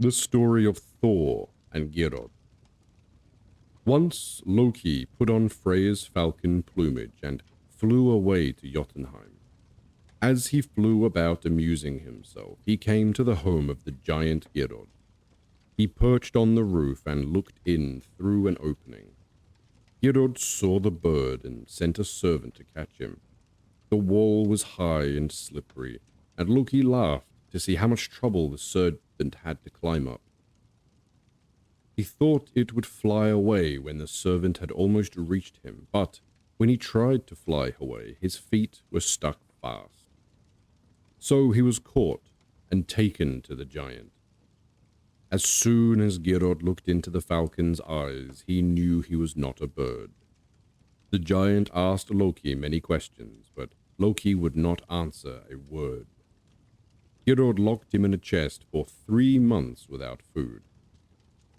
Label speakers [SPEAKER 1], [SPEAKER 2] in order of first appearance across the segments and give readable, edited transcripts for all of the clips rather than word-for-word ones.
[SPEAKER 1] The story of Thor and Geirrod. Once Loki put on Freya's falcon plumage and flew away to Jotunheim. As he flew about amusing himself, he came to the home of the giant Geirrod. He perched on the roof and looked in through an opening. Geirrod saw the bird and sent a servant to catch him. The wall was high and slippery, and Loki laughed to see how much trouble the servant had to climb up. He thought it would fly away when the servant had almost reached him, but when he tried to fly away, his feet were stuck fast. So he was caught and taken to the giant. As soon as Geirrod looked into the falcon's eyes, he knew he was not a bird. The giant asked Loki many questions, but Loki would not answer a word. Geirrod locked him in a chest for 3 months without food.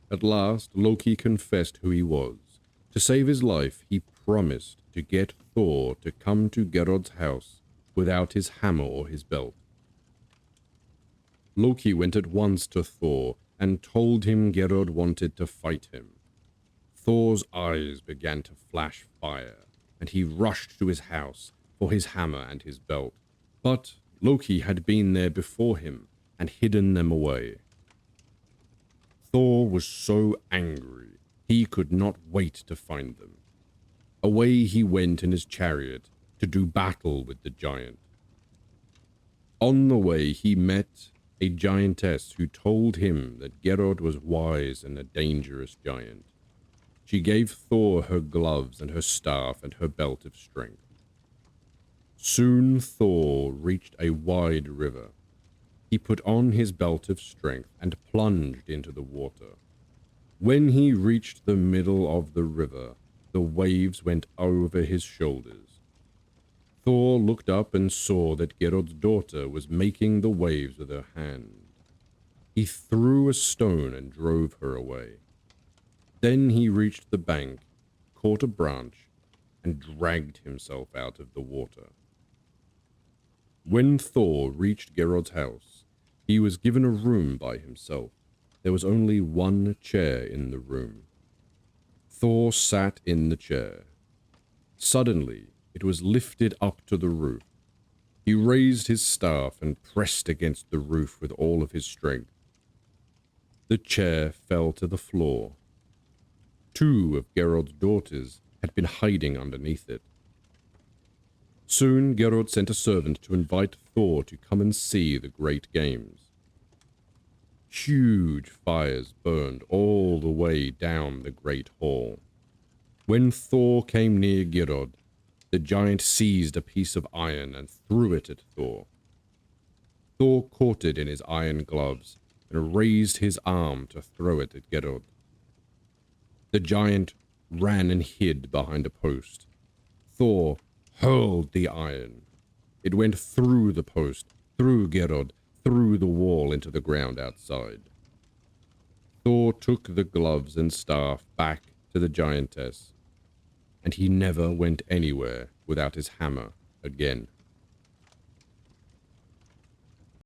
[SPEAKER 1] At last, Loki confessed who he was. To save his life, he promised to get Thor to come to Geirrod's house without his hammer or his belt. Loki went at once to Thor and told him Geirrod wanted to fight him. Thor's eyes began to flash fire, and he rushed to his house for his hammer and his belt. But Loki had been there before him and hidden them away. Thor was so angry, he could not wait to find them. Away he went in his chariot to do battle with the giant. On the way he met a giantess who told him that Geirrod was wise and a dangerous giant. She gave Thor her gloves and her staff and her belt of strength. Soon Thor reached a wide river. He put on his belt of strength and plunged into the water. When he reached the middle of the river, the waves went over his shoulders. Thor looked up and saw that Geirrod's daughter was making the waves with her hand. He threw a stone and drove her away. Then he reached the bank, caught a branch, and dragged himself out of the water. When Thor reached Geirrod's house, he was given a room by himself. There was only one chair in the room. Thor sat in the chair. Suddenly, it was lifted up to the roof. He raised his staff and pressed against the roof with all of his strength. The chair fell to the floor. 2 of Geirrod's daughters had been hiding underneath it. Soon Geirrod sent a servant to invite Thor to come and see the great games. Huge fires burned all the way down the great hall. When Thor came near Geirrod, the giant seized a piece of iron and threw it at Thor. Thor caught it in his iron gloves and raised his arm to throw it at Geirrod. The giant ran and hid behind a post. Thor hurled the iron. It went through the post, through Geirrod, through the wall into the ground outside. Thor took the gloves and staff back to the giantess, and he never went anywhere without his hammer again.